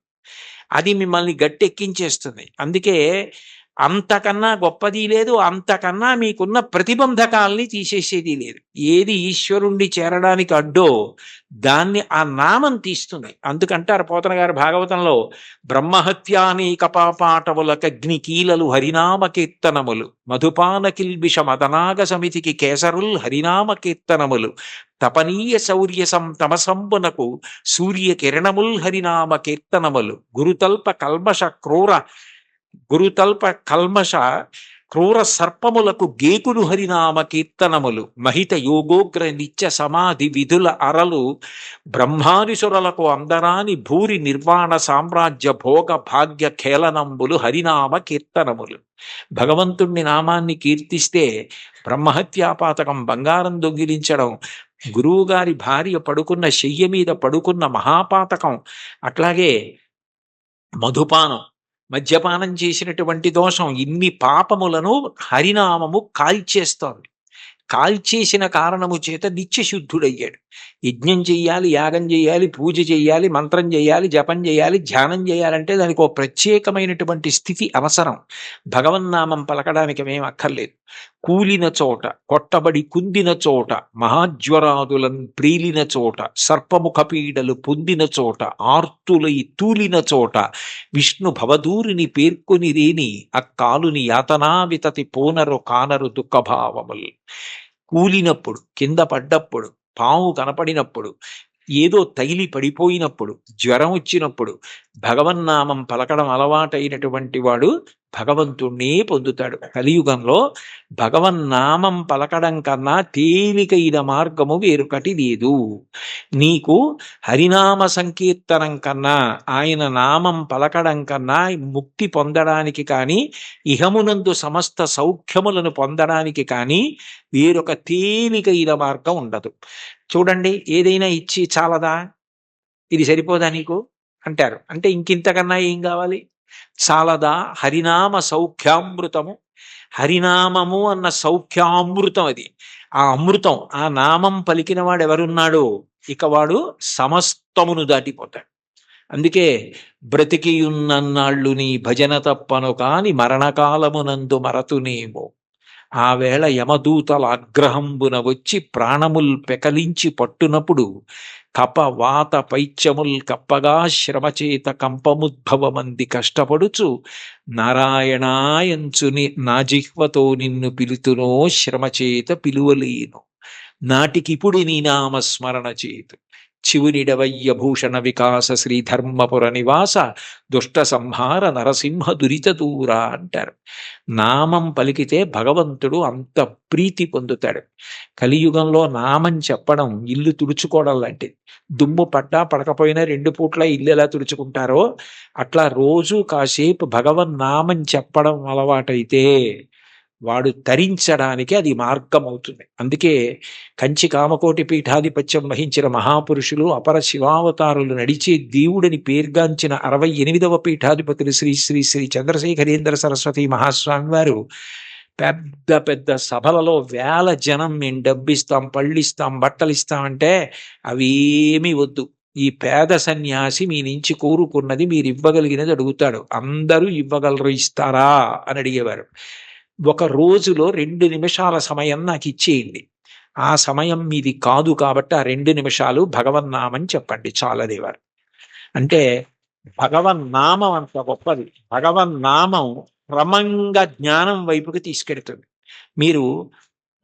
అది మిమ్మల్ని గట్టెక్కించేస్తుంది. అందుకే అంతకన్నా గొప్పది లేదు, అంతకన్నా మీకున్న ప్రతిబంధకాల్ని తీసేసేది లేదు. ఏది ఈశ్వరుణ్ణి చేరడానికి అడ్డో దాన్ని ఆ నామం తీస్తుంది. అందుకంటారు పోతన గారు భాగవతంలో, బ్రహ్మహత్యానేక పాపాటములకగ్ని కీలలు హరినామ కీర్తనములు, మధుపాన కిల్బిష మదనాగ సమితికి కేసరుల్ హరినామ కీర్తనములు, తపనీయ శౌర్య తమసంబునకు సూర్య కిరణముల్ హరినామ కీర్తనములు, గురుతల్ప కల్మష క్రూర సర్పములకు గేకులు హరినామ కీర్తనములు, మహిత యోగోగ్ర నిత్య సమాధి విధుల అరలు, బ్రహ్మాదిసురలకు అందరాని భూరి నిర్వాణ సామ్రాజ్య భోగ భాగ్య ఖేళనంబులు హరినామ కీర్తనములు. భగవంతుణ్ణి నామాన్ని కీర్తిస్తే బ్రహ్మహత్యాపాతకం, బంగారం దొంగిలించడం, గురువుగారి భార్య పడుకున్న శయ్య మీద పడుకున్న మహాపాతకం, అట్లాగే మధుపానం, మద్యపానం చేసినటువంటి దోషం, ఇన్ని పాపములను హరినామము కాల్చేస్తోంది. కాల్చేసిన కారణము చేత నిత్యశుద్ధుడయ్యాడు. యజ్ఞం చెయ్యాలి, యాగం చెయ్యాలి, పూజ చెయ్యాలి, మంత్రం చెయ్యాలి, జపం చేయాలి, ధ్యానం చేయాలంటే దానికి ఒక ప్రత్యేకమైనటువంటి స్థితి అవసరం. భగవన్నామం పలకడానికి మేము అక్కర్లేదు. కూలిన చోట, కొట్టబడి కుందిన చోట, మహాజ్వరాదులను ప్రీలిన చోట, సర్పముఖ పీడలు పొందిన చోట, ఆర్తులై తూలిన చోట, విష్ణు భవదూరిని పేర్కొని రేని అక్కాలుని యాతనా వితతి పోనరు కానరు దుఃఖభావములు. కూలినప్పుడు, కింద పడ్డప్పుడు, పాము కనపడినప్పుడు, ఏదో తగిలి పడిపోయినప్పుడు, జ్వరం వచ్చినప్పుడు భగవన్నామం పలకడం అలవాటైనటువంటి వాడు భగవంతుణ్ణే పొందుతాడు. కలియుగంలో భగవన్నామం పలకడం కన్నా తేలికైన మార్గము వేరొకటి లేదు. నీకు హరినామ సంకీర్తనం కన్నా, ఆయన నామం పలకడం కన్నా ముక్తి పొందడానికి కానీ, ఇహమునందు సమస్త సౌఖ్యములను పొందడానికి కానీ వేరొక తేలికైన మార్గం ఉండదు. చూడండి, ఏదైనా ఇచ్చి చాలదా, ఇది సరిపోదా నీకు అంటారు. అంటే ఇంకింతకన్నా ఏం కావాలి? చాలదా? హరినామ సౌఖ్యామృతము. హరినామము అన్న సౌఖ్యామృతం అది. ఆ అమృతం, ఆ నామం పలికిన వాడు ఎవరున్నాడో ఇక వాడు సమస్తమును దాటిపోతాడు. అందుకే బ్రతికియున్నన్నాళ్ళు నీ భజన తప్పను కాని మరణకాలమునందు మరతునేమో, ఆ వేళ యమదూతల ఆగ్రహంబున వచ్చి ప్రాణముల్ పెకలించి పట్టునప్పుడు కప వాత పైత్యముల్ కప్పగా శ్రమచేత కంపముద్భవమంది కష్టపడుచు నారాయణాయంచుని నా జిహ్వతో నిన్ను పిలుతునో శ్రమచేత పిలువలేను నాటికిపుడి నీ నామస్మరణ చేతు శివునిడవయ్య భూషణ వికాస శ్రీధర్మపుర నివాస దుష్ట సంహార నరసింహ దురిత దూర అంటారు. నామం పలికితే భగవంతుడు అంత ప్రీతి పొందుతాడు. కలియుగంలో నామం చెప్పడం ఇల్లు తుడుచుకోవడం లాంటిది. దుమ్ము పడ్డా పడకపోయినా 2 పూట్ల ఇల్లు ఎలా తుడుచుకుంటారో అట్లా రోజు కాసేపు భగవన్ నామం చెప్పడం అలవాటైతే వాడు తరించడానికి అది మార్గం అవుతుంది. అందుకే కంచి కామకోటి పీఠాధిపత్యం వహించిన మహాపురుషులు అపర శివావతారులు నడిచే దేవుడిని పేర్గాంచిన 68వ పీఠాధిపతులు శ్రీ శ్రీ శ్రీ చంద్రశేఖరేంద్ర సరస్వతి మహాస్వామి వారు పెద్ద పెద్ద సభలలో వేల జనం మేము డబ్బిస్తాం, పళ్ళిస్తాం, బట్టలిస్తామంటే అవేమీ వద్దు, ఈ పేద సన్యాసి మీ నుంచి కోరుకున్నది మీరు ఇవ్వగలిగినది అడుగుతాడు, అందరూ ఇవ్వగలరు, ఇస్తారా అని అడిగేవారు. ఒక రోజులో 2 నిమిషాల సమయం నాకు ఇచ్చేయండి, ఆ సమయం మీది కాదు కాబట్టి ఆ 2 నిమిషాలు భగవన్నామని చెప్పండి చాలదేవారు. అంటే భగవన్నామం అంత గొప్పది. భగవన్నామం క్రమంగా జ్ఞానం వైపుకి తీసుకెడుతుంది. మీరు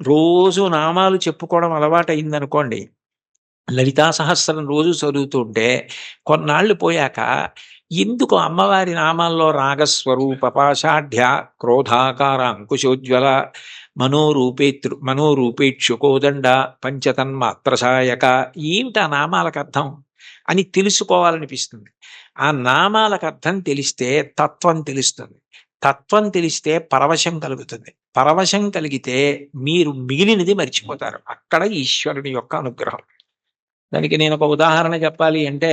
రోజు నామాలు చెప్పుకోవడం అలవాటైందనుకోండి, లలితా సహస్రం రోజు చదువుతుంటే కొన్నాళ్ళు పోయాక ఎందుకు అమ్మవారి నామాల్లో రాగస్వరూప పాషాఢ్య క్రోధాకార అంకుశోజ్వల మనోరూపేక్షుకోదండ పంచతన్మాత్రసాయక ఏమిటి ఆ నామాలకు అర్థం అని తెలుసుకోవాలనిపిస్తుంది. ఆ నామాలకు అర్థం తెలిస్తే తత్వం తెలుస్తుంది. తత్వం తెలిస్తే పరవశం కలుగుతుంది. పరవశం కలిగితే మీరు మిగిలినది మర్చిపోతారు. అక్కడ ఈశ్వరుని యొక్క అనుగ్రహం. దానికి నేను ఒక ఉదాహరణ చెప్పాలి అంటే,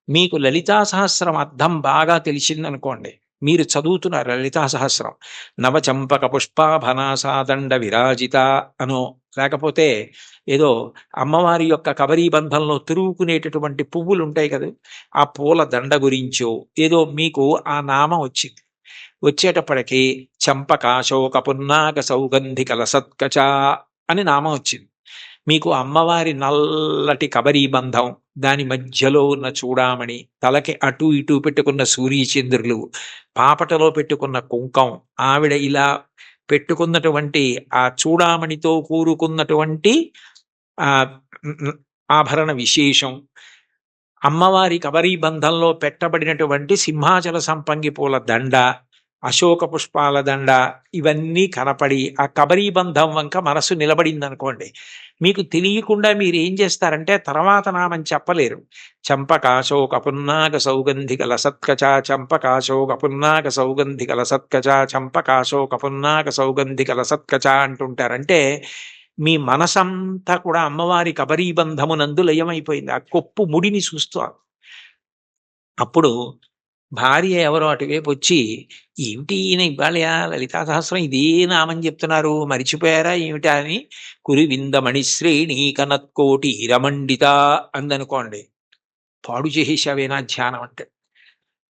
మీకు లలితా సహస్రం అర్థం బాగా తెలిసిందనుకోండి, మీరు చదువుతున్నారు లలితా సహస్రం, నవచంపక పుష్పాభనాసాదండ విరాజిత అనో, లేకపోతే ఏదో అమ్మవారి యొక్క కబరీ బంధంలో తిరుగుకునేటటువంటి పువ్వులు ఉంటాయి కదా, ఆ పూల దండ గురించో ఏదో మీకు ఆ నామం వచ్చింది. వచ్చేటప్పటికి చంపకాశోక పున్నాక సౌగంధికల సత్కచ అని నామం వచ్చింది. మీకు అమ్మవారి నల్లటి కబరీ బంధం, దాని మధ్యలో ఉన్న చూడామణి, తలకి అటు ఇటు పెట్టుకున్న సూర్యచంద్రులు, పాపటలో పెట్టుకున్న కుంకం, ఆవిడ ఇలా పెట్టుకున్నటువంటి ఆ చూడామణితో కూరుకున్నటువంటి ఆ ఆభరణ విశేషం, అమ్మవారి కబరీ బంధంలో పెట్టబడినటువంటి సింహాచల సంపంగి పూల దండ, అశోక పుష్పాల దండ, ఇవన్నీ కనపడి ఆ కబరీ బంధం వంక మనసు నిలబడిందనుకోండి, మీకు తెలియకుండా మీరు ఏం చేస్తారంటే తర్వాత నామం చెప్పలేరు. చంపకాశోక పున్నాక సౌగంధిక లసత్కచ, చంపకాశోక పున్నాక సౌగంధిక లసత్కచ, చంపకాశోక పున్నాక సౌగంధిక లసత్కచ అంటుంటారంటే మీ మనసంతా కూడా అమ్మవారి కబరీ బంధమునందు లయమైపోయింది. ఆ కొప్పు ముడిని చూస్తారు. అప్పుడు భార్య ఎవరో అటువైపు వచ్చి, ఏమిటి ఈయన ఇవ్వాలి లలితా సహస్రం ఇదే నామని చెప్తున్నారు, మరిచిపోయారా ఏమిటా అని, కురివిందమణి శ్రేణి కనత్కోటి రమండిత అందనుకోండి, పాడు చేసేసావేనా ధ్యానం అంటే.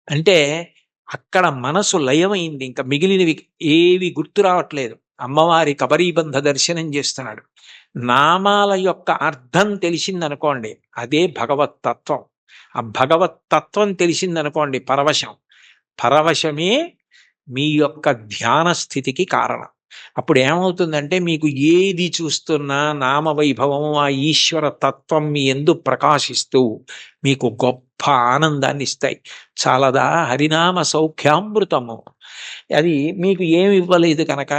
అంటే అక్కడ మనసు లయమైంది, ఇంకా మిగిలినవి ఏవి గుర్తు రావట్లేదు. అమ్మవారి కబరీబంధ దర్శనం చేస్తున్నాడు. నామాల యొక్క అర్థం తెలిసిందనుకోండి, అదే భగవతత్వం. ఆ భగవతత్వం తెలిసిందనుకోండి పరవశం. పరవశమే మీ యొక్క ధ్యాన స్థితికి కారణం. అప్పుడు ఏమవుతుందంటే మీకు ఏది చూస్తున్నా నామవైభవం, ఆ ఈశ్వర తత్వం మీ యందు ప్రకాశిస్తూ మీకు గొప్ప ఆనందాన్ని ఇస్తాయి. చాలదా హరినామ సౌఖ్యామృతము. అది మీకు ఏమి ఇవ్వలేదు కనుక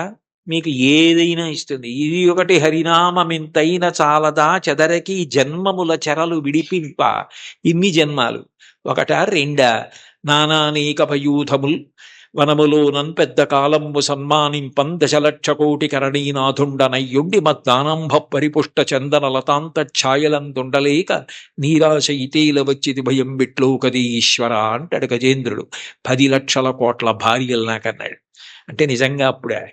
మీకు ఏదైనా ఇస్తుంది. ఇది ఒకటి హరినామమింతైన చాలదా చెదరకి జన్మముల చెరలు విడిపింప. ఇన్ని జన్మాలు ఒకట రెండా, నానానేక పయూధముల్ వనములోనన్ పెద్ద కాలంబు సన్మానింపం దశలక్ష కోటి కరణీనాథుండనయ్యుండి మద్దానంభ పరిపుష్ట చందన లతాంత ఛాయలందుండలేక నీరాశ ఇతేల వచ్చిది భయం బిట్లో కది ఈశ్వర అంటాడు గజేంద్రుడు. 10 లక్షల కోట్ల భార్యలు నాకన్నాడు. అంటే నిజంగా అప్పుడే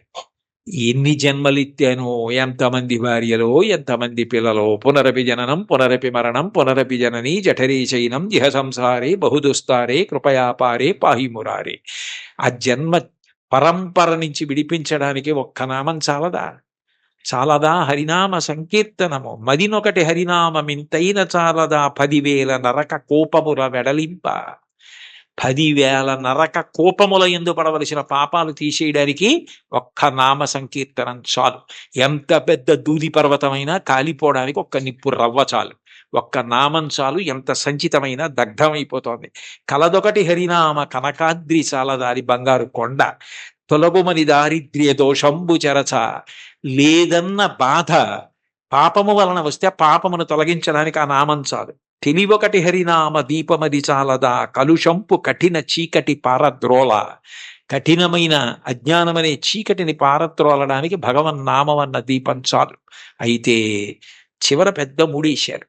ఎన్ని జన్మలిత్తానో, ఎంతమంది భార్యలో, ఎంతమంది పిల్లలో, పునరపి జననం పునరపి మరణం పునరపి జననీ జఠరీ చైనం ఇహ సంసారే బహుదుస్తారే కృపయాపారే పాహిమురారే. ఆ జన్మ పరంపర నుంచి విడిపించడానికి ఒక్క నామం చాలదా? చాలదా హరినామ సంకీర్తనము మదినొకటి హరినామమింతైన చాలదా 10,000 నరక కోపముల వెడలింప. 10,000 నరక కోపముల యందు పడవలసిన పాపాలు తీసేయడానికి ఒక్క నామ సంకీర్తనం చాలు. ఎంత పెద్ద దూది పర్వతమైనా కాలిపోవడానికి ఒక్క నిప్పు రవ్వ చాలు. ఒక్క నామం చాలు, ఎంత సంచితమైన దగ్ధమైపోతోంది. కలదొకటి హరినామ కనకాద్రి చాలదారి బంగారు కొండ. తొలగుమని దారిద్ర్య దోషంబు చెరచ. లేదన్న బాధ పాపము వలన వస్తే పాపమును తొలగించడానికి ఆ నామం చాలు. తెలివొకటి హరినామ దీపమది చాలదా కలుషంపు కఠిన చీకటి పారద్రోల. కఠినమైన అజ్ఞానమనే చీకటిని పారద్రోలడానికి భగవన్నామం అన్న దీపం చాలు. అయితే చివర పెద్ద ముడేశారు.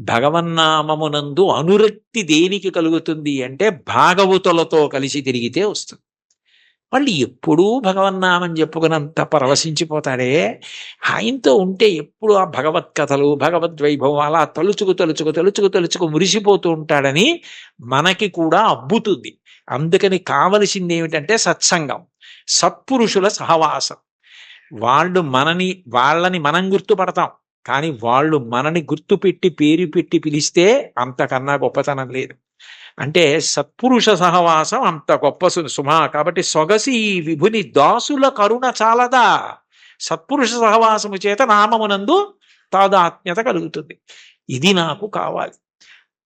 భగవన్నామమునందు అనురక్తి దేనికి కలుగుతుంది అంటే భాగవతులతో కలిసి తిరిగితే వస్తుంది. వాళ్ళు ఎప్పుడూ భగవన్నామం చెప్పుకున్నంత పరవశించిపోతాడే, ఆయనతో ఉంటే ఎప్పుడు ఆ భగవత్ కథలు భగవద్వైభవం అలా తలుచుకు తలుచుకు తలుచుకు తలుచుకు మురిసిపోతూ ఉంటాడని మనకి కూడా అబ్బుతుంది. అందుకని కావలసింది ఏమిటంటే సత్సంగం, సత్పురుషుల సహవాసం. వాళ్ళని మనం గుర్తుపడతాం, కానీ వాళ్ళు మనని గుర్తుపెట్టి పేరు పెట్టి పిలిస్తే అంతకన్నా గొప్పతనం లేదు. అంటే సత్పురుష సహవాసం అంత గొప్ప సుమా. కాబట్టి సొగసి విభుని దాసుల కరుణ చాలదా. సత్పురుష సహవాసము చేత నామమునందు తాదాత్మ్యత కలుగుతుంది. ఇది నాకు కావాలి.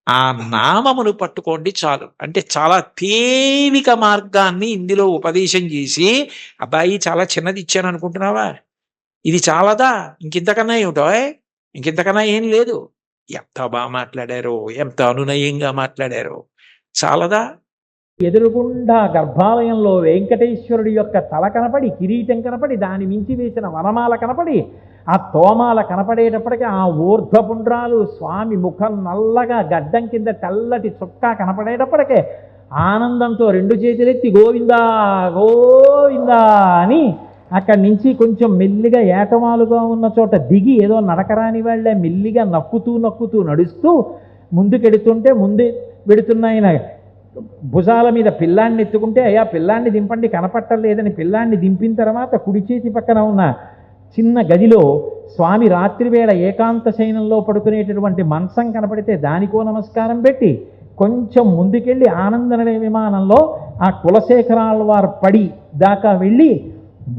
ఆ నామమును పట్టుకోండి చాలు. అంటే చాలా తేలిక మార్గాన్ని ఇందులో ఉపదేశం చేసి, అబ్బాయి చాలా చిన్నది ఇచ్చాను అనుకుంటున్నావా, ఇది చాలదా, ఇంకింతకన్నా ఏమిటో, ఇంకింతకన్నా ఏం లేదు. ఎంత బాగా మాట్లాడారో, ఎంత అనునయంగా మాట్లాడారో, చాలదా. ఎదురుగుండా గర్భాలయంలో వెంకటేశ్వరుడి యొక్క తల కనపడి, కిరీటం కనపడి, దాని మించి వేసిన వనమాల కనపడి, ఆ తోమాల కనపడేటప్పటికీ ఆ ఊర్ధ్వపుండ్రాలు, స్వామి ముఖం నల్లగా గడ్డం కింద తెల్లటి చుక్కా కనపడేటప్పటికే ఆనందంతో 2 చేతులెత్తి గోవిందా గోవిందా అని అక్కడి నుంచి కొంచెం మెల్లిగా ఏటమాలుగా ఉన్న చోట దిగి ఏదో నడకరాని వాళ్ళే మెల్లిగా నక్కుతూ నక్కుతూ నడుస్తూ ముందుకెడుతుంటే, ముందు వెడుతున్న ఆయన భుజాల మీద పిల్లాన్ని ఎత్తుకుంటే, అయ్యా పిల్లాన్ని దింపండి కనపట్టలేదని పిల్లాన్ని దింపిన తర్వాత కుడి చేతి పక్కన ఉన్న చిన్న గదిలో స్వామి రాత్రివేళ ఏకాంత శయనంలో పడుకునేటటువంటి మంచం కనపడితే దానికో నమస్కారం పెట్టి కొంచెం ముందుకెళ్ళి ఆనందనడే విమానంలో ఆ కులశేఖరాల వారు పడి దాకా వెళ్ళి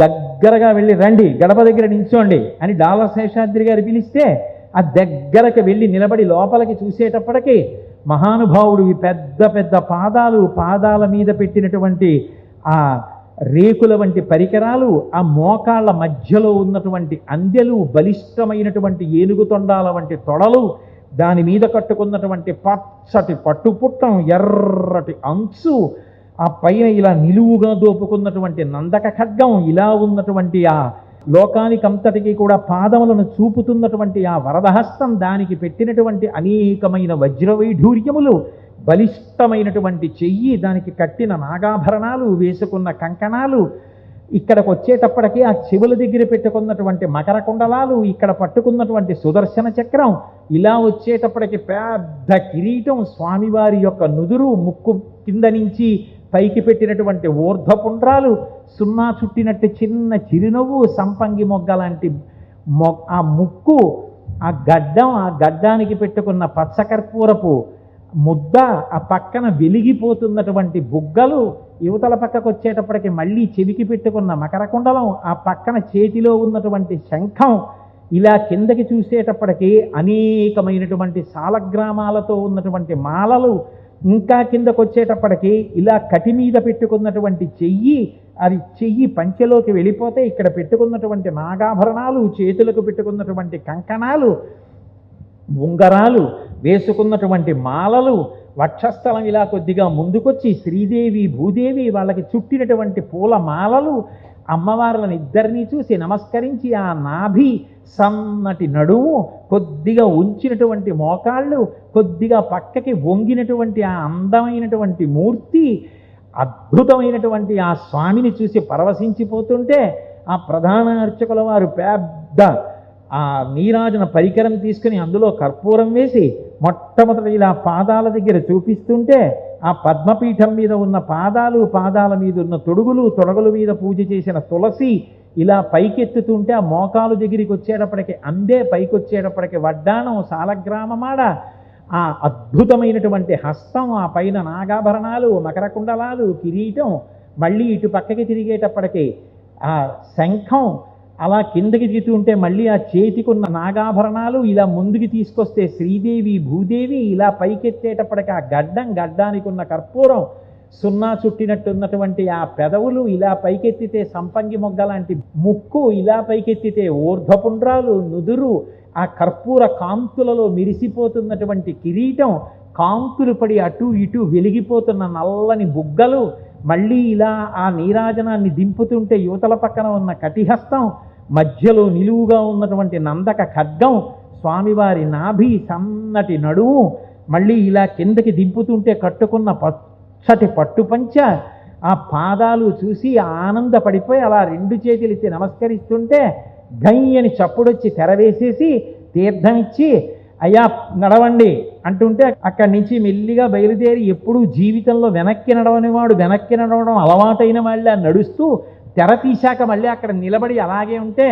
దగ్గరగా వెళ్ళి, రండి గడప దగ్గర నిల్చోండి అని డాల శేషాద్రి గారు పిలిస్తే ఆ దగ్గరకు వెళ్ళి నిలబడి లోపలికి చూసేటప్పటికీ మహానుభావుడు పెద్ద పెద్ద పాదాల మీద పెట్టినటువంటి ఆ రేకుల వంటి పరికరాలు, ఆ మోకాళ్ళ మధ్యలో ఉన్నటువంటి అందెలు, బలిష్టమైనటువంటి ఏనుగు తొండాల వంటి తొడలు, దాని మీద కట్టుకున్నటువంటి పచ్చటి పట్టుపుట్టం, ఎర్రటి అంచు, ఆ పైన ఇలా నిలువుగా దోపుకున్నటువంటి నందక ఖడ్గం, ఇలా ఉన్నటువంటి ఆ లోకానికంతటికి కూడా పాదములను చూపుతున్నటువంటి ఆ వరదహస్తం, దానికి పెట్టినటువంటి అనేకమైన వజ్రవైఢూర్యములు, బలిష్టమైనటువంటి చెయ్యి, దానికి కట్టిన నాగాభరణాలు, వేసుకున్న కంకణాలు, ఇక్కడికి వచ్చేటప్పటికీ ఆ చెవుల దగ్గర పెట్టుకున్నటువంటి మకర కుండలాలు, ఇక్కడ పట్టుకున్నటువంటి సుదర్శన చక్రం, ఇలా వచ్చేటప్పటికి పెద్ద కిరీటం, స్వామివారి యొక్క నుదురు, ముక్కు కింద నుంచి పైకి పెట్టినటువంటి ఊర్ధ్వపుండ్రాలు, సున్నా చుట్టినట్టు చిన్న చిరునవ్వు, సంపంగి మొగ్గ లాంటి ఆ ముక్కు, ఆ గడ్డం, ఆ గడ్డానికి పెట్టుకున్న పచ్చకర్పూరపు ముద్ద, ఆ పక్కన వెలిగిపోతున్నటువంటి బుగ్గలు, యువతల పక్కకు వచ్చేటప్పటికి మళ్ళీ చెవికి పెట్టుకున్న మకర కుండలం, ఆ పక్కన చేతిలో ఉన్నటువంటి శంఖం, ఇలా కిందకి చూసేటప్పటికీ అనేకమైనటువంటి సాలగ్రామాలతో ఉన్నటువంటి మాలలు, ఇంకా కిందకు వచ్చేటప్పటికి ఇలా కటి మీద పెట్టుకున్నటువంటి చెయ్యి, అది చెయ్యి పంచెలోకి వెళ్ళిపోతే ఇక్కడ పెట్టుకున్నటువంటి నాగాభరణాలు, చేతులకు పెట్టుకున్నటువంటి కంకణాలు, ఉంగరాలు, వేసుకున్నటువంటి మాలలు, వక్షస్థలం ఇలా కొద్దిగా ముందుకొచ్చి శ్రీదేవి భూదేవి వాళ్ళకి చుట్టినటువంటి పూల మాలలు, అమ్మవార్లను ఇద్దరినీ చూసి నమస్కరించి ఆ నాభి, సన్నటి నడుము, కొద్దిగా ఉంచినటువంటి మోకాళ్ళు, కొద్దిగా పక్కకి వంగినటువంటి ఆ అందమైనటువంటి మూర్తి, అద్భుతమైనటువంటి ఆ స్వామిని చూసి పరవశించిపోతుంటే ఆ ప్రధాన అర్చకుల వారు పెద్ద ఆ నీరాజన పరికరం తీసుకుని అందులో కర్పూరం వేసి మొట్టమొదట ఇలా పాదాల దగ్గర చూపిస్తుంటే ఆ పద్మపీఠం మీద ఉన్న పాదాల మీద ఉన్న తొడుగులు, తొడగుల మీద పూజ చేసిన తులసి, ఇలా పైకెత్తుతుంటే ఆ మోకాలు దగ్గరికి వచ్చేటప్పటికి అందే పైకి వచ్చేటప్పటికి వడ్డాణం సాలగ్రామమాడ ఆ అద్భుతమైనటువంటి హస్తం, ఆ పైన నాగాభరణాలు, మకర కుండలాలు, కిరీటం, మళ్ళీ ఇటు పక్కకి తిరిగేటప్పటికి ఆ శంఖం, అలా కిందకి దిగుతుంటే మళ్ళీ ఆ చేతికున్న నాగాభరణాలు, ఇలా ముందుకి తీసుకొస్తే శ్రీదేవి భూదేవి, ఇలా పైకెత్తేటప్పటికి ఆ గడ్డానికి ఉన్న కర్పూరం, సున్నా చుట్టినట్టున్నటువంటి ఆ పెదవులు, ఇలా పైకెత్తితే సంపంగి మొగ్గ లాంటి ముక్కు, ఇలా పైకెత్తితే ఊర్ధ్వపుండ్రాలు, నుదురు, ఆ కర్పూర కాంతులలో మెరిసిపోతున్నటువంటి కిరీటం, కాంతులు పడి అటు ఇటు వెలిగిపోతున్న నల్లని బుగ్గలు, మళ్ళీ ఇలా ఆ నీరాజనాన్ని దింపుతుంటే యువతల పక్కన ఉన్న కటిహస్తం, మధ్యలో నిలువుగా ఉన్నటువంటి నందక ఖడ్గం, స్వామివారి నాభి, సన్నటి నడుము, మళ్ళీ ఇలా కిందకి దింపుతుంటే కట్టుకున్న పచ్చటి పట్టుపంచ, ఆ పాదాలు చూసి ఆనందపడిపోయి అలా రెండు చేతులెత్తి నమస్కరిస్తుంటే గై అని చప్పుడొచ్చి తెరవేసేసి తీర్థమిచ్చి అయ్యా నడవండి అంటుంటే అక్కడి నుంచి మెల్లిగా బయలుదేరి, ఎప్పుడూ జీవితంలో వెనక్కి నడవని వాడు వెనక్కి నడవడం అలవాటైన వాళ్ళ నడుస్తూ తెర తీశాక మళ్ళీ అక్కడ నిలబడి అలాగే ఉంటే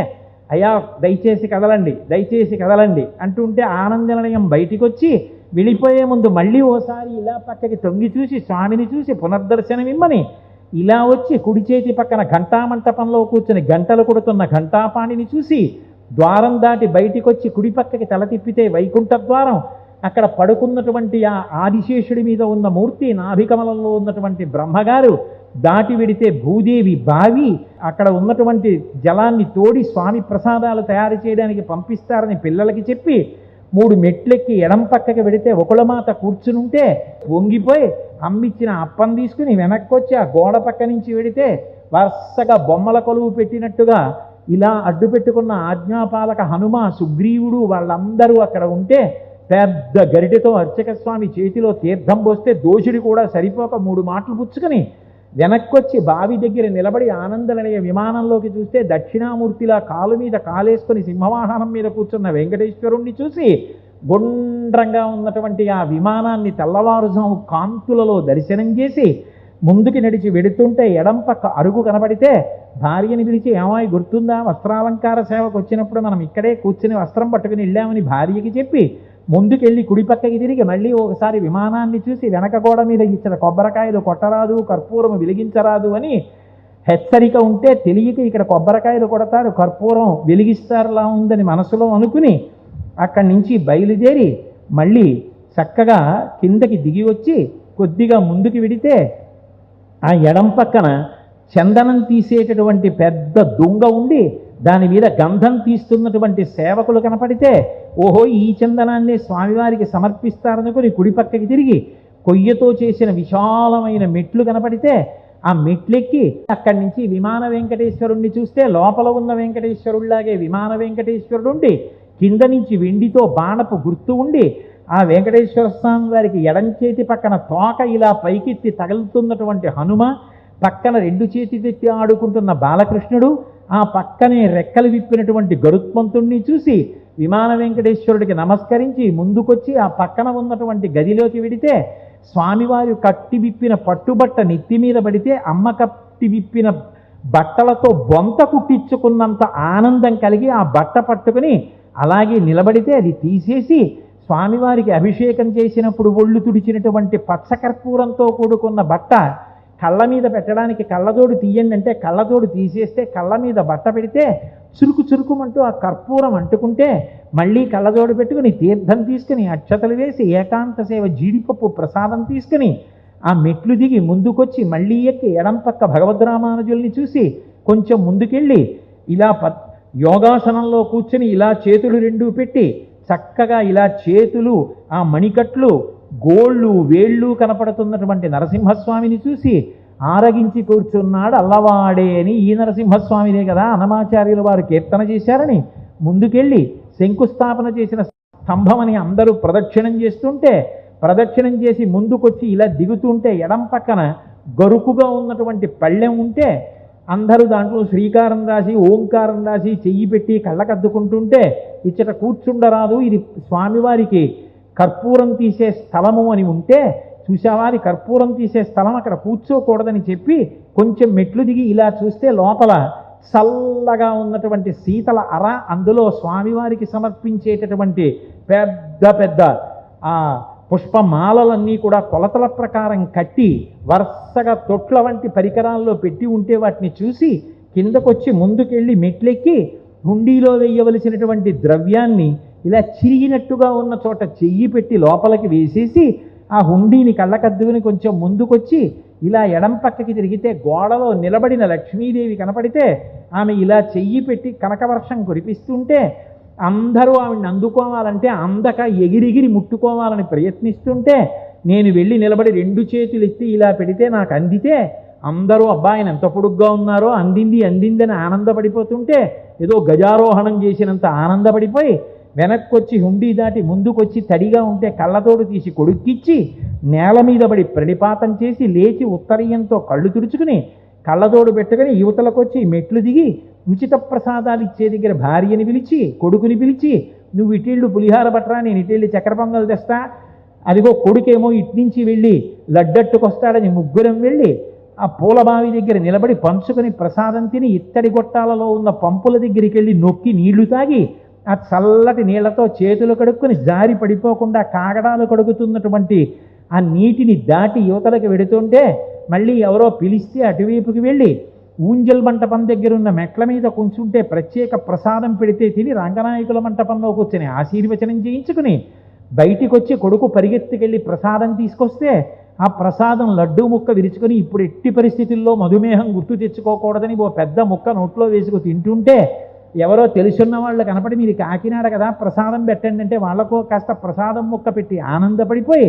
అయ్యా దయచేసి కదలండి, దయచేసి కదలండి అంటుంటే ఆనంద నిలయం బయటికి వచ్చి వెళ్ళిపోయే ముందు మళ్ళీ ఓసారి ఇలా పక్కకి తొంగి చూసి స్వామిని చూసి పునర్దర్శనమిమ్మని ఇలా వచ్చి కుడి చేతి పక్కన ఘంటామంటపంలో కూర్చుని గంటలు కొడుతున్న ఘంటాపాణిని చూసి ద్వారం దాటి బయటికి వచ్చి కుడి పక్కకి తల తిప్పితే వైకుంఠ ద్వారం, అక్కడ పడుకున్నటువంటి ఆ ఆదిశేషుడి మీద ఉన్న మూర్తి, నాభికమలంలో ఉన్నటువంటి బ్రహ్మగారు, దాటి వెడితే భూదేవి బావి, అక్కడ ఉన్నటువంటి జలాన్ని తోడి స్వామి ప్రసాదాలు తయారు చేయడానికి పంపిస్తారని పిల్లలకి చెప్పి 3 మెట్లెక్కి ఎడం పక్కకి వెడితే ఒకళమాత కూర్చునుంటే వంగిపోయి అమ్మిచ్చిన అప్పం తీసుకుని వెనక్కి వచ్చి ఆ గోడ పక్క నుంచి వెడితే వరుసగా బొమ్మల కొలువు పెట్టినట్టుగా ఇలా అడ్డు పెట్టుకున్న ఆజ్ఞాపాలక హనుమ, సుగ్రీవుడు వాళ్ళందరూ అక్కడ ఉంటే పెద్ద గరిటెతో అర్చక స్వామి చేతిలో తీర్థం పోస్తే దోషుడి కూడా సరిపోక 3 మాటలు పుచ్చుకొని వెనక్కొచ్చి బావి దగ్గర నిలబడి ఆనందనిలయ విమానంలోకి చూస్తే దక్షిణామూర్తిలా కాలు మీద కాలేసుకొని సింహవాహనం మీద కూర్చున్న వెంకటేశ్వరుణ్ణి చూసి గుండ్రంగా ఉన్నటువంటి ఆ విమానాన్ని తెల్లవారుజాము కాంతులలో దర్శనం చేసి ముందుకి నడిచి వెడుతుంటే ఎడం పక్క అరుగు కనబడితే భార్యని పిలిచి ఏమాయి గుర్తుందా, వస్త్రాలంకార సేవకు వచ్చినప్పుడు మనం ఇక్కడే కూర్చుని వస్త్రం పట్టుకుని వెళ్ళామని భార్యకి చెప్పి ముందుకెళ్ళి కుడి పక్కకి తిరిగి మళ్ళీ ఒకసారి విమానాన్ని చూసి వెనక గోడ మీద ఇచ్చిన కొబ్బరికాయలు కొట్టరాదు, కర్పూరం వెలిగించరాదు అని హెచ్చరిక ఉంటే తెలియక ఇక్కడ కొబ్బరికాయలు కొడతారు, కర్పూరం వెలిగిస్తారులా ఉందని మనసులో అనుకుని అక్కడి నుంచి బయలుదేరి మళ్ళీ చక్కగా కిందకి దిగి వచ్చి కొద్దిగా ముందుకు వెడితే ఆ ఎడం పక్కన చందనం తీసేటటువంటి పెద్ద దుంగ ఉండి దాని మీద గంధం తీస్తున్నటువంటి సేవకులు కనపడితే ఓహో ఈ చందనాన్ని స్వామివారికి సమర్పిస్తారనుకుని కుడి పక్కకి తిరిగి కొయ్యతో చేసిన విశాలమైన మెట్లు కనపడితే ఆ మెట్లెక్కి అక్కడి నుంచి విమాన వెంకటేశ్వరుణ్ణి చూస్తే లోపల ఉన్న వెంకటేశ్వరుడిలాగే విమాన వెంకటేశ్వరుడు ఉండి కింద నుంచి వెండితో బాణపు గుర్తు ఉండి ఆ వెంకటేశ్వర స్వామి వారికి ఎడం చేతి పక్కన తోక ఇలా పైకెత్తి తగులుతున్నటువంటి హనుమ, పక్కన 2 చేతులెత్తి ఆడుకుంటున్న బాలకృష్ణుడు, ఆ పక్కనే రెక్కలు విప్పినటువంటి గరుత్మంతుణ్ణి చూసి విమాన వెంకటేశ్వరుడికి నమస్కరించి ముందుకొచ్చి ఆ పక్కన ఉన్నటువంటి గదిలోకి వెడితే స్వామివారు కట్టి విప్పిన పట్టుబట్ట నెత్తి మీద పడితే అమ్మ కట్టి విప్పిన బట్టలతో బొంత కుట్టించుకున్నంత ఆనందం కలిగి ఆ బట్ట పట్టుకుని అలాగే నిలబడితే అది తీసేసి స్వామివారికి అభిషేకం చేసినప్పుడు ఒళ్ళు తుడిచినటువంటి పచ్చకర్పూరంతో కూడుకున్న బట్ట కళ్ళ మీద పెట్టడానికి కళ్ళజోడు తీయండి అంటే కళ్ళజోడు తీసేస్తే కళ్ళ మీద బట్ట పెడితే చురుకు చురుకుమంటూ ఆ కర్పూరం అంటుకుంటే మళ్ళీ కళ్ళజోడు పెట్టుకుని తీర్థం తీసుకుని అక్షతలు వేసి ఏకాంత సేవ జీడిపప్పు ప్రసాదం తీసుకుని ఆ మెట్లు దిగి ముందుకొచ్చి మళ్ళీ ఎక్కి ఎడం పక్క భగవద్రామానుజుల్ని చూసి కొంచెం ముందుకెళ్ళి ఇలా యోగాసనంలో కూర్చుని ఇలా చేతులు 2 పెట్టి చక్కగా ఇలా చేతులు ఆ మణికట్లు గోళ్ళు వేళ్ళు కనపడుతున్నటువంటి నరసింహస్వామిని చూసి ఆరగించి కూర్చున్నాడు అల్లవాడే అని ఈ నరసింహస్వామినే కదా అన్నమాచార్యుల వారు కీర్తన చేశారని ముందుకెళ్ళి శంకుస్థాపన చేసిన స్తంభమని అందరూ ప్రదక్షిణం చేస్తుంటే ప్రదక్షిణం చేసి ముందుకొచ్చి ఇలా దిగుతుంటే ఎడం పక్కన గరుకుగా ఉన్నటువంటి పళ్ళెం ఉంటే అందరూ దాంట్లో శ్రీకారం రాసి ఓంకారం రాసి చెయ్యి పెట్టి కళ్ళకద్దుకుంటుంటే ఇచ్చట కూర్చుండరాదు, ఇది స్వామివారికి కర్పూరం తీసే స్థలము అని ఉంటే చూసేవారి కర్పూరం తీసే స్థలం అక్కడ కూర్చోకూడదని చెప్పి కొంచెం మెట్లు దిగి ఇలా చూస్తే లోపల చల్లగా ఉన్నటువంటి శీతల అర, అందులో స్వామివారికి సమర్పించేటటువంటి పెద్ద పెద్ద ఆ పుష్పమాలలన్నీ కూడా కొలతల ప్రకారం కట్టి వరుసగా తొట్ల వంటి పరికరాల్లో పెట్టి ఉంటే వాటిని చూసి కిందకొచ్చి ముందుకెళ్ళి మెట్లెక్కి హుండీలో వేయవలసినటువంటి ద్రవ్యాన్ని ఇలా చిరిగినట్టుగా ఉన్న చోట చెయ్యి పెట్టి లోపలికి వేసేసి ఆ హుండీని కళ్ళకద్దుకుని కొంచెం ముందుకొచ్చి ఇలా ఎడం పక్కకి తిరిగితే గోడలో నిలబడిన లక్ష్మీదేవి కనపడితే ఆమె ఇలా చెయ్యి పెట్టి కనకవర్షం కురిపిస్తుంటే అందరూ ఆవిడని అందుకోవాలంటే అందక ఎగిరిగిరి ముట్టుకోవాలని ప్రయత్నిస్తుంటే నేను వెళ్ళి నిలబడి 2 చేతులు ఎత్తి ఇలా పెడితే నాకు అందితే అందరూ అబ్బాయిని ఎంత పొడుగ్గా ఉన్నారో అందింది అందిందని ఆనందపడిపోతుంటే ఏదో గజారోహణం చేసినంత ఆనందపడిపోయి వెనక్కొచ్చి హుండీ దాటి ముందుకొచ్చి తడిగా ఉంటే కళ్ళతోడు తీసి కొడుక్కిచ్చి నేల మీద పడి ప్రణిపాతం చేసి లేచి ఉత్తరీయంతో కళ్ళు తుడుచుకుని కళ్ళతోడు పెట్టుకుని యువతలకొచ్చి మెట్లు దిగి ఉచిత ప్రసాదాలు ఇచ్చే దగ్గర భార్యని పిలిచి కొడుకుని పిలిచి నువ్వు ఇటీళ్ళు పులిహార పట్టరా, నేను ఇటీళ్ళు చక్కెర పొంగలు తెస్తా, అదిగో కొడుకేమో ఇట్నుంచి వెళ్ళి లడ్డట్టుకొస్తాడని ముగ్గురం వెళ్ళి ఆ పూలబావి దగ్గర నిలబడి పంచుకొని ప్రసాదం తిని ఇత్తడి గొట్టాలలో ఉన్న పంపుల దగ్గరికి వెళ్ళి నొక్కి నీళ్లు తాగి ఆ చల్లటి నీళ్లతో చేతులు కడుక్కొని జారి పడిపోకుండా కాగడాలు కడుగుతున్నటువంటి ఆ నీటిని దాటి యువతలకు వెడుతుంటే మళ్ళీ ఎవరో పిలిస్తే అటువైపుకి వెళ్ళి ఊంజల్ మంటపం దగ్గర ఉన్న మెట్ల మీద కూర్చుంటే ప్రత్యేక ప్రసాదం పెడితే తిని రంగనాయకుల మంటపంలో కూర్చొని ఆశీర్వచనం చేయించుకుని బయటికి వచ్చి కొడుకు పరిగెత్తుకెళ్ళి ప్రసాదం తీసుకొస్తే ఆ ప్రసాదం లడ్డూ ముక్క విరుచుకొని ఇప్పుడు ఎట్టి పరిస్థితుల్లో మధుమేహం గుర్తు తెచ్చుకోకూడదని ఓ పెద్ద ముక్క నోట్లో వేసుకు తింటుంటే ఎవరో తెలుసున్న వాళ్ళు కనపడి మీరు కాకినాడ కదా ప్రసాదం పెట్టండి అంటే వాళ్ళకో కాస్త ప్రసాదం ముక్క పెట్టి ఆనందపడిపోయి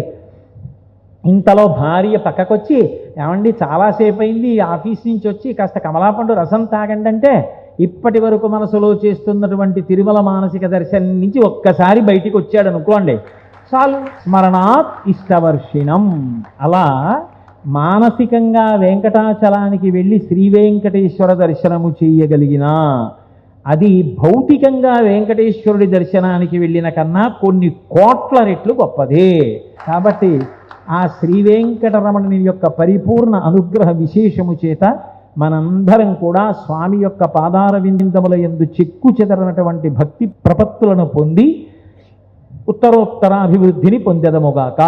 ఇంతలో భార్య పక్కకొచ్చి ఏమండి చాలాసేపు అయింది ఆఫీస్ నుంచి వచ్చి కాస్త కమలాపండు రసం తాగండి అంటే ఇప్పటి వరకు మనసులో చేస్తున్నటువంటి తిరుమల మానసిక దర్శనం నుంచి ఒక్కసారి బయటికి వచ్చాడు అనుకోండి చాలు, స్మరణాత్ ఇష్టవర్షిణం. అలా మానసికంగా వెంకటాచలానికి వెళ్ళి శ్రీ వెంకటేశ్వర దర్శనము చేయగలిగినా అది భౌతికంగా వెంకటేశ్వరుడి దర్శనానికి వెళ్ళిన కన్నా కొన్ని కోట్ల రెట్లు గొప్పదే. కాబట్టి ఆ శ్రీ వెంకటరమణుని యొక్క పరిపూర్ణ అనుగ్రహ విశేషము చేత మనందరం కూడా స్వామి యొక్క పాదార విందముల యందు చెక్కు చెదరనటువంటి భక్తి ప్రపత్తులను పొంది ఉత్తరోత్తర అభివృద్ధిని పొందెదముగాక.